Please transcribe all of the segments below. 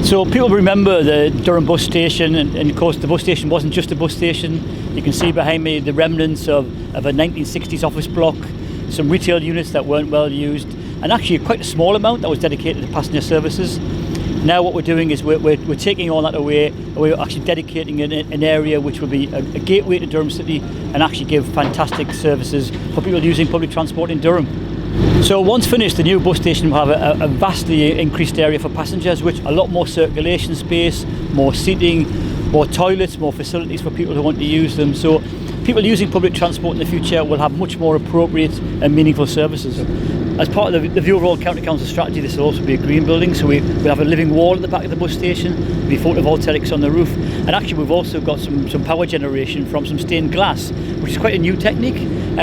So people remember the Durham bus station, and of course the bus station wasn't just a bus station. You can see behind me the remnants of a 1960s office block, some retail units that weren't well used, and actually quite a small amount that was dedicated to passenger services. Now what we're doing is we're taking all that away, and we're actually dedicating an area which will be a gateway to Durham City and actually give fantastic services for people using public transport in Durham. So once finished, the new bus station will have a vastly increased area for passengers, which a lot more circulation space, more seating, more toilets, more facilities for people who want to use them. So people using public transport in the future will have much more appropriate and meaningful services. As part of the overall County Council strategy, this will also be a green building, so we'll have a living wall at the back of the bus station, there'll be photovoltaics on the roof, and actually we've also got some power generation from some stained glass, which is quite a new technique,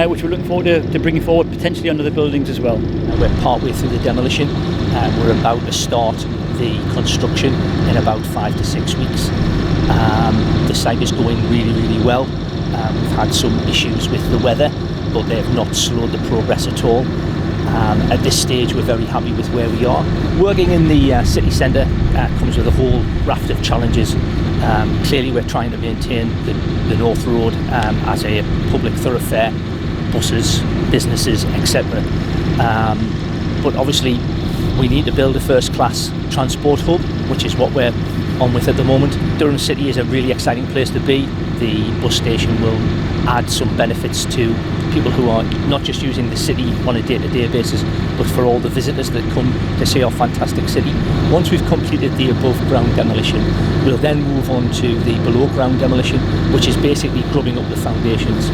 which we're looking forward to bringing forward potentially under the buildings as well. We're partway through the demolition, and we're about to start the construction in about 5 to 6 weeks. The site is going really well. We've had some issues with the weather, but they have not slowed the progress at all. At this stage, we're very happy with where we are. Working in the city centre comes with a whole raft of challenges. Clearly, we're trying to maintain the North Road as a public thoroughfare, buses, businesses, etc. But obviously, we need to build a first-class transport hub, which is what we're on with at the moment. Durham City is a really exciting place to be. The bus station will add some benefits to people who are not just using the city on a day-to-day basis, but for all the visitors that come to see our fantastic city. Once we've completed the above-ground demolition, we'll then move on to the below-ground demolition, which is basically grubbing up the foundations.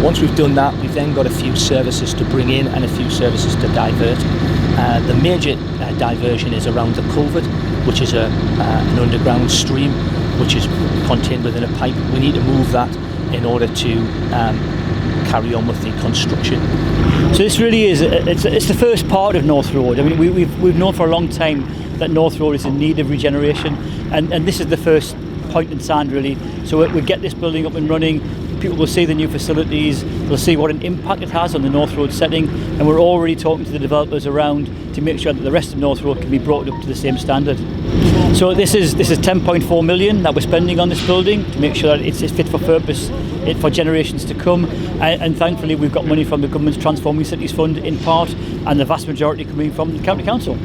Once we've done that, we've then got a few services to bring in and a few services to divert. The major diversion is around the culvert, which is an underground stream which is contained within a pipe. We need to move that in order to carry on with the construction. So this really is, it's the first part of North Road. I mean, we've known for a long time that North Road is in need of regeneration, and this is the first point in sand really. So we get this building up and running, people will see the new facilities, they'll see what an impact it has on the North Road setting, and we're already talking to the developers around to make sure that the rest of North Road can be brought up to the same standard. So this is 10.4 million that we're spending on this building to make sure that it's fit for purpose for generations to come, and thankfully we've got money from the government's Transforming Cities Fund in part, and the vast majority coming from the County Council.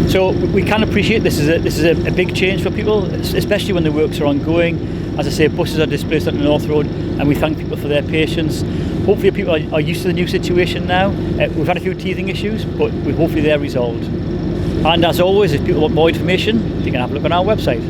So we can appreciate this is a big change for people, especially when the works are ongoing. As I say, buses are displaced on the North Road, and we thank people for their patience. Hopefully people are used to the new situation now. We've had a few teething issues, but hopefully they're resolved. And as always, if people want more information, you can have a look on our website.